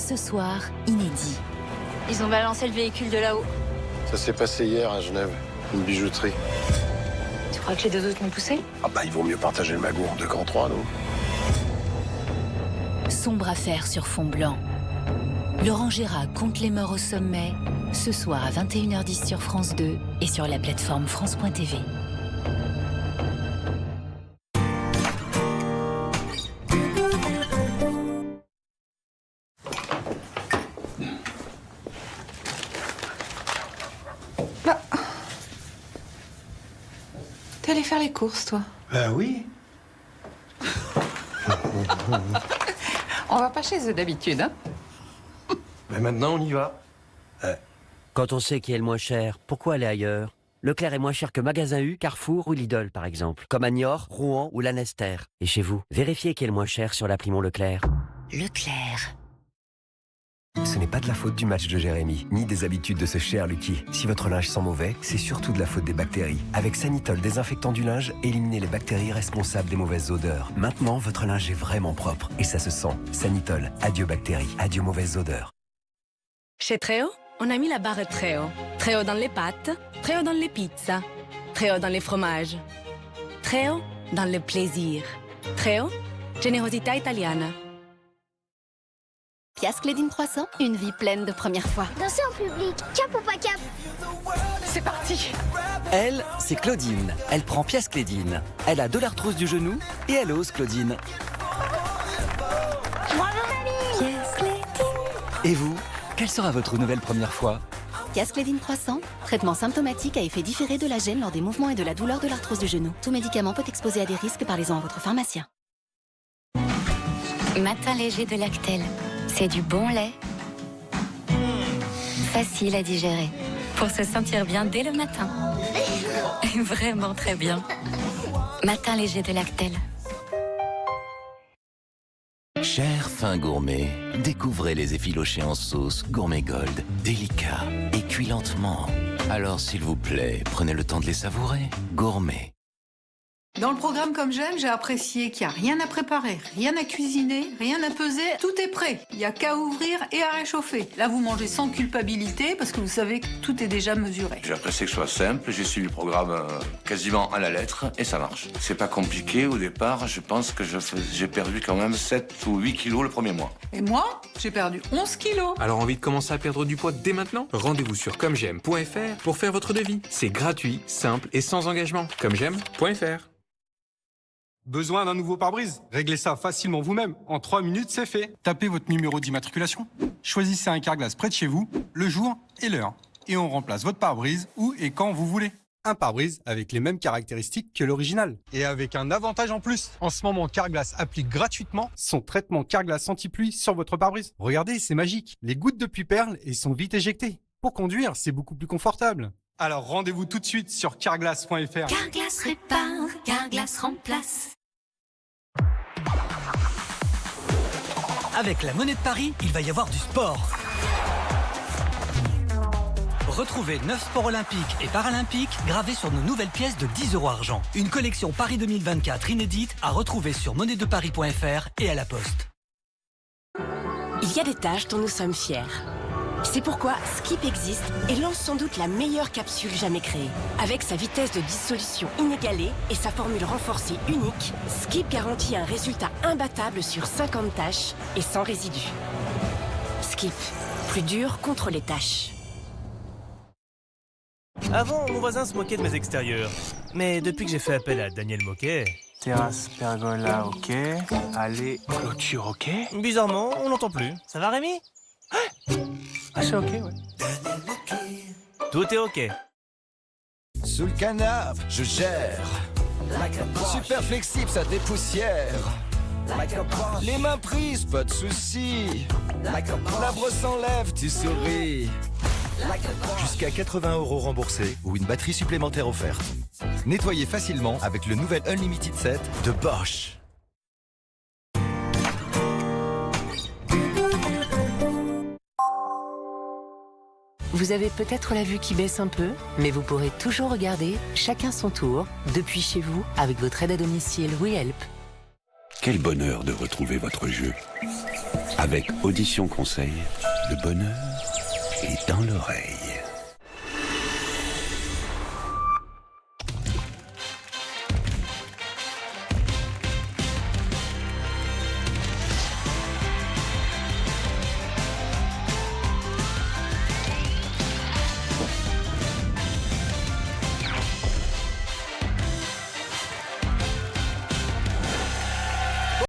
ce soir, inédit. Ils ont balancé le véhicule de là-haut. Ça s'est passé hier à Genève, une bijouterie. Tu crois que les deux autres m'ont poussé? Ah bah, ils vont mieux partager le magot en 2 contre 3, non? Sombre affaire sur fond blanc. Laurent Gérard compte les morts au sommet, ce soir à 21h10 sur France 2 et sur la plateforme France.tv. T'es allé faire les courses, toi? Ben oui. On va pas chez eux d'habitude, hein? Mais maintenant, on y va. Quand on sait qui est le moins cher, pourquoi aller ailleurs? Leclerc est moins cher que Magasin U, Carrefour ou Lidl, par exemple. Comme à Niort, Rouen ou Lanester. Et chez vous, vérifiez qui est le moins cher sur l'appli Mon Leclerc. Leclerc. Ce n'est pas de la faute du match de Jérémy, ni des habitudes de ce cher Lucky. Si votre linge sent mauvais, c'est surtout de la faute des bactéries. Avec Sanitol désinfectant du linge, éliminez les bactéries responsables des mauvaises odeurs. Maintenant, votre linge est vraiment propre et ça se sent. Sanitol, adieu bactéries, adieu mauvaises odeurs. Chez Tréo, on a mis la barre très haut. Très haut dans les pâtes, très haut dans les pizzas, très haut dans les fromages. Très haut dans le plaisir. Très haut, générosité italiana. Piascledine Croissant, une vie pleine de premières fois. Danser en public, cap ou pas cap? C'est parti! Elle, c'est Claudine. Elle prend Piascledine. Elle a de l'arthrose du genou et elle ose Claudine. Bravo mamie! Piascledine. Et vous, quelle sera votre nouvelle première fois? Piascledine Croissant, traitement symptomatique à effet différé de la gêne lors des mouvements et de la douleur de l'arthrose du genou. Tout médicament peut exposer à des risques, parlez-en à votre pharmacien. Matin léger de Lactel. C'est du bon lait, facile à digérer, pour se sentir bien dès le matin. Vraiment très bien. Matin léger de Lactel. Cher fin gourmet, découvrez les effilochés en sauce Gourmet Gold, délicats et cuits lentement. Alors s'il vous plaît, prenez le temps de les savourer. Gourmet. Dans le programme Comme j'aime, j'ai apprécié qu'il n'y a rien à préparer, rien à cuisiner, rien à peser, tout est prêt. Il n'y a qu'à ouvrir et à réchauffer. Là, vous mangez sans culpabilité parce que vous savez que tout est déjà mesuré. J'ai apprécié que ce soit simple, j'ai suivi le programme quasiment à la lettre et ça marche. C'est pas compliqué au départ, je pense que j'ai perdu quand même 7 ou 8 kilos le premier mois. Et moi, j'ai perdu 11 kilos. Alors envie de commencer à perdre du poids dès maintenant? Rendez-vous sur commej'aime.fr pour faire votre devis. C'est gratuit, simple et sans engagement. commej'aime.fr. Besoin d'un nouveau pare-brise? Réglez ça facilement vous-même. En 3 minutes, c'est fait. Tapez votre numéro d'immatriculation. Choisissez un carglass près de chez vous, le jour et l'heure. Et on remplace votre pare-brise où et quand vous voulez. Un pare-brise avec les mêmes caractéristiques que l'original. Et avec un avantage en plus. En ce moment, Carglass applique gratuitement son traitement Carglass anti-pluie sur votre pare-brise. Regardez, c'est magique. Les gouttes de pluie perlent et sont vite éjectées. Pour conduire, c'est beaucoup plus confortable. Alors rendez-vous tout de suite sur carglass.fr. Carglass répare, Carglass remplace. Avec la monnaie de Paris, il va y avoir du sport. Retrouvez 9 sports olympiques et paralympiques gravés sur nos nouvelles pièces de 10 € argent. Une collection Paris 2024 inédite à retrouver sur monnaiedeparis.fr et à la poste. Il y a des tâches dont nous sommes fiers. C'est pourquoi Skip existe et lance sans doute la meilleure capsule jamais créée. Avec sa vitesse de dissolution inégalée et sa formule renforcée unique, Skip garantit un résultat imbattable sur 50 tâches et sans résidus. Skip, plus dur contre les tâches. Avant, mon voisin se moquait de mes extérieurs. Mais depuis que j'ai fait appel à Daniel Moquet... Terrasse, pergola, ok. Allez, clôture, ok. Bizarrement, on n'entend plus. Ça va, Rémi? Ah, c'est ok, ouais. Tout est ok. Sous le canapé, je gère. Super flexible, ça dépoussière. Les mains prises, pas de soucis. La brosse enlève, tu souris. Jusqu'à 80 € remboursés ou une batterie supplémentaire offerte. Nettoyez facilement avec le nouvel Unlimited Set de Bosch. Vous avez peut-être la vue qui baisse un peu, mais vous pourrez toujours regarder chacun son tour, depuis chez vous, avec votre aide à domicile WeHelp. Quel bonheur de retrouver votre jeu. Avec Audition Conseil, le bonheur est dans l'oreille.